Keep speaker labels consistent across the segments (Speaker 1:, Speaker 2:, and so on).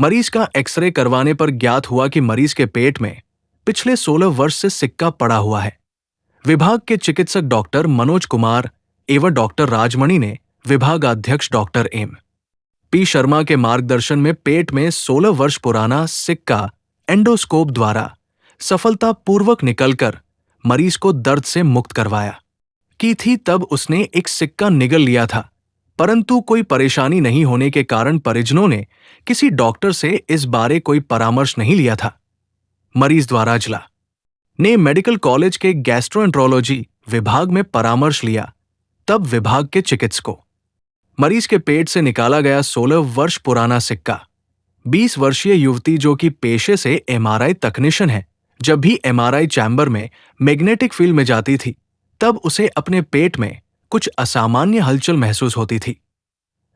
Speaker 1: मरीज का एक्सरे करवाने पर ज्ञात हुआ कि मरीज के पेट में पिछले 16 वर्ष से सिक्का पड़ा हुआ है। विभाग के चिकित्सक डॉक्टर मनोज कुमार एवं डॉक्टर राजमणि ने विभागाध्यक्ष डॉक्टर एम पी शर्मा के मार्गदर्शन में पेट में 16 वर्ष पुराना सिक्का एंडोस्कोप द्वारा सफलतापूर्वक निकलकर मरीज को दर्द से मुक्त करवाया की थी। तब उसने एक सिक्का निगल लिया था, परंतु कोई परेशानी नहीं होने के कारण परिजनों ने किसी डॉक्टर से इस बारे कोई परामर्श नहीं लिया था। मरीज द्वारा जिला ने मेडिकल कॉलेज के गैस्ट्रोएंट्रोलॉजी विभाग में परामर्श लिया। तब विभाग के चिकित्सकों मरीज के पेट से निकाला गया 16 वर्ष पुराना सिक्का 20 वर्षीय युवती जो कि पेशे से एमआरआई तकनीशियन है, जब भी एमआरआई चैम्बर में मैग्नेटिक फील्ड में जाती थी तब उसे अपने पेट में कुछ असामान्य हलचल महसूस होती थी।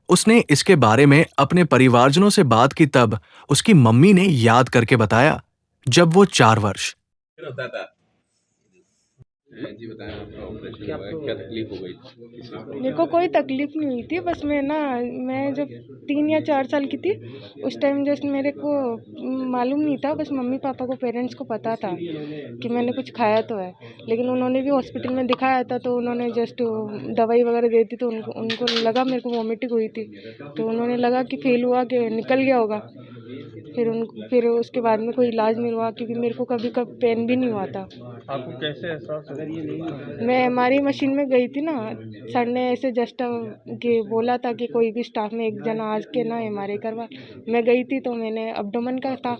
Speaker 1: उसने इसके बारे में अपने परिवारजनों से बात की। तब उसकी मम्मी ने याद करके बताया जब वो 4 वर्ष
Speaker 2: होता था। जी बताएं, आपका ऑपरेशन हुआ है, क्या तकलीफ हो गई?
Speaker 3: मेरे को कोई तकलीफ नहीं हुई थी, बस मैं जब 3 या 4 साल की थी उस टाइम जस्ट मेरे को मालूम नहीं था, बस मम्मी पापा को पेरेंट्स को पता था कि मैंने कुछ खाया तो है, लेकिन उन्होंने भी हॉस्पिटल में दिखाया था तो उन्होंने जस्ट दवाई वगैरह दी थी तो उनको लगा मेरे को वॉमिटिंग हुई थी तो उन्होंने लगा कि फेल हुआ कि निकल गया होगा। फिर उसके बाद में कोई इलाज नहीं हुआ क्योंकि मेरे को कभी पेन भी नहीं हुआ था।
Speaker 2: आपको कैसे एहसास हुआ?
Speaker 3: मैं हमारी मशीन में गई थी ना, सर ने ऐसे जस्ट के बोला था कि कोई भी स्टाफ में एक जना आज के ना एमआरआई करवा। मैं गई थी तो मैंने एब्डोमेन का था,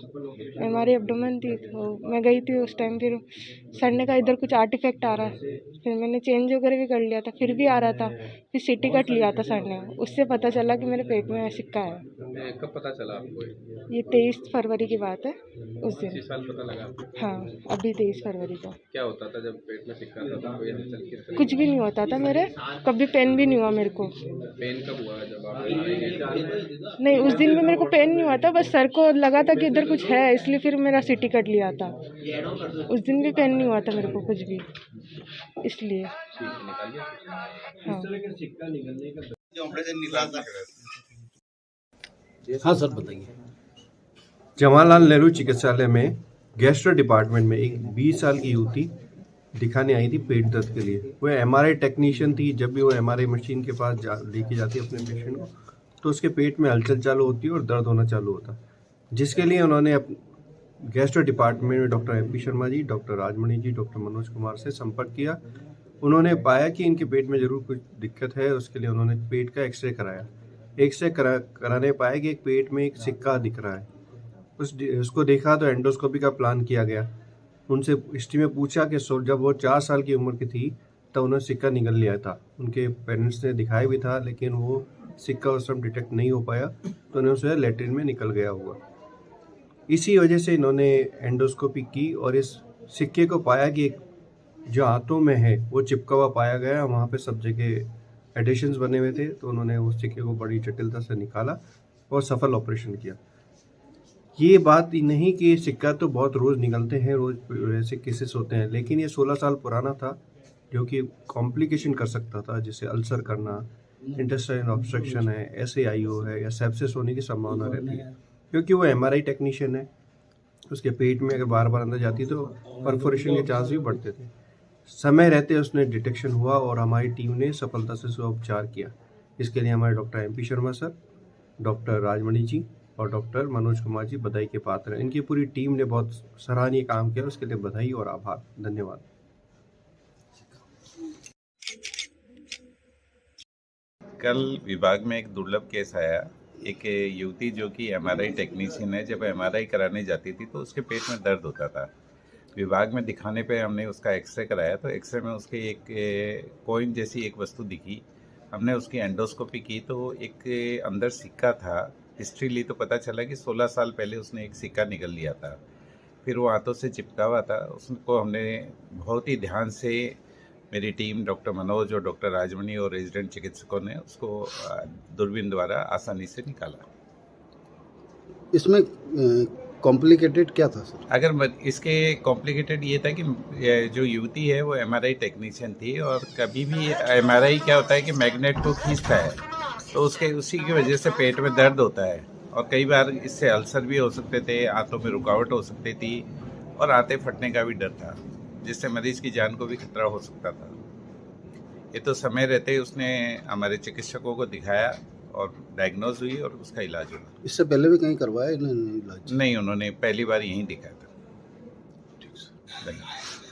Speaker 3: एमआरआई एब्डोमेन थी तो मैं गई थी उस टाइम। फिर सर ने कहा इधर कुछ आर्टिफैक्ट आ रहा है, फिर मैंने चेंज वगैरह भी कर लिया था, फिर भी आ रहा था। फिर सीटी कट लिया था सर ने, उससे पता चला कि मेरे पेट में सिक्का है।
Speaker 2: कब पता चला आपको?
Speaker 3: ये 23 फरवरी की बात है, उस दिन।
Speaker 2: इसी साल पता लगा आपको?
Speaker 3: हाँ, अभी 23 फरवरी को।
Speaker 2: क्या होता था जब पेट में सिक्का था? तो कोई हलचल किस तरह?
Speaker 3: कुछ भी नहीं होता था मेरे, कभी पेन भी नहीं हुआ मेरे को।
Speaker 2: पेन कब हुआ जब आप गए?
Speaker 3: नहीं, उस दिन भी मेरे को पेन नहीं हुआ था, बस सर को लगा था कि इधर कुछ है इसलिए फिर मेरा सीटी कट लिया था। उस दिन भी पेन नहीं हुआ था मेरे को कुछ भी, इसलिए। हाँ
Speaker 4: हाँ सर बताइए। जवाहरलाल नेहरू चिकित्सालय में गैस्ट्रो डिपार्टमेंट में एक 20 साल की युवती दिखाने आई थी पेट दर्द के लिए। वो एमआरआई टेक्नीशियन थी। जब भी वो एमआरआई मशीन के पास लेके जाती अपने पेशेंट को तो उसके पेट में हलचल चालू होती है और दर्द होना चालू होता, जिसके लिए उन्होंने गैस्ट्रो डिपार्टमेंट में doctor M P Sharma ji, doctor Rajmani जी, डॉक्टर मनोज कुमार से संपर्क किया। उन्होंने पाया कि इनके पेट में ज़रूर कुछ दिक्कत है। उसके लिए उन्होंने पेट का एक्सरे कराया। एक्सरे कराने पाया कि एक पेट में एक सिक्का दिख रहा है। उसको देखा तो एंडोस्कोपी का प्लान किया गया। उनसे हिस्ट्री में पूछा कि जब वो 4 साल की उम्र की थी तब उन्हें सिक्का निकल लिया था। उनके पेरेंट्स ने दिखाया भी था, लेकिन वो सिक्का उस समय डिटेक्ट नहीं हो पाया तो उन्हें उसे लेटरिन में निकल गया हुआ। इसी वजह से इन्होंने एंडोस्कोपी की और इस सिक्के को पाया कि जो हाथों में है वो चिपका हुआ पाया गया। वहाँ पे सब जगह एडिशंस बने हुए थे तो उन्होंने उस सिक्के को बड़ी जटिलता से निकाला और सफल ऑपरेशन किया। ये बात नहीं कि सिक्का तो बहुत रोज़ निकलते हैं, रोज़ ऐसे केसेस होते हैं, लेकिन ये 16 साल पुराना था जो कि कॉम्प्लिकेशन कर सकता था, जैसे अल्सर करना, इंटेस्टाइनल ऑब्स्ट्रक्शन है, SAIO है या सेप्सिस होने की संभावना रहती है। क्योंकि वो एमआरआई टेक्नीशियन है, उसके पेट में अगर बार बार अंदर जाती तो परफोरेशन के चांस भी बढ़ते थे। समय रहते उसने डिटेक्शन हुआ और हमारी टीम ने सफलता से उसका उपचार किया। इसके लिए हमारे doctor MP Sharma sir, doctor Rajmani ji और डॉक्टर मनोज कुमार जी बधाई के पात्र हैं। इनकी पूरी टीम ने बहुत सराहनीय काम किया, उसके लिए बधाई और आभार। धन्यवाद।
Speaker 5: कल विभाग में एक दुर्लभ केस आया। एक युवती जो कि MRI टेक्नीशियन है, जब MRI कराने जाती थी तो उसके पेट में दर्द होता था। विभाग में दिखाने पे हमने उसका एक्सरे कराया तो एक्सरे में उसके एक कॉइन जैसी एक वस्तु दिखी। हमने उसकी एंडोस्कोपी की तो एक अंदर सिक्का था। हिस्ट्री ली तो पता चला कि 16 साल पहले उसने एक सिक्का निकल लिया था। फिर वो हाथों से चिपका हुआ था। उसको हमने बहुत ही ध्यान से, मेरी टीम डॉक्टर मनोज और डॉक्टर राजमणि और रेजिडेंट चिकित्सकों ने उसको दूरबीन द्वारा आसानी से निकाला।
Speaker 6: इसमें कॉम्प्लिकेटेड क्या था सर?
Speaker 5: अगर इसके कॉम्प्लिकेटेड ये था कि जो युवती है वो MRI टेक्नीशियन थी और कभी भी MRI क्या होता है कि मैग्नेट को खींचता है तो उसी की वजह से पेट में दर्द होता है। और कई बार इससे अल्सर भी हो सकते थे, आंतों में रुकावट हो सकती थी और आंतें फटने का भी डर था, जिससे मरीज की जान को भी खतरा हो सकता था। ये तो समय रहते ही उसने हमारे चिकित्सकों को दिखाया और डायग्नोज हुई और उसका इलाज हुआ।
Speaker 6: इससे पहले भी कहीं करवाया इन्होंने इलाज?
Speaker 5: नहीं, उन्होंने पहली बार यहीं दिखाया था।
Speaker 6: ठीक सर।
Speaker 5: धन्यवाद।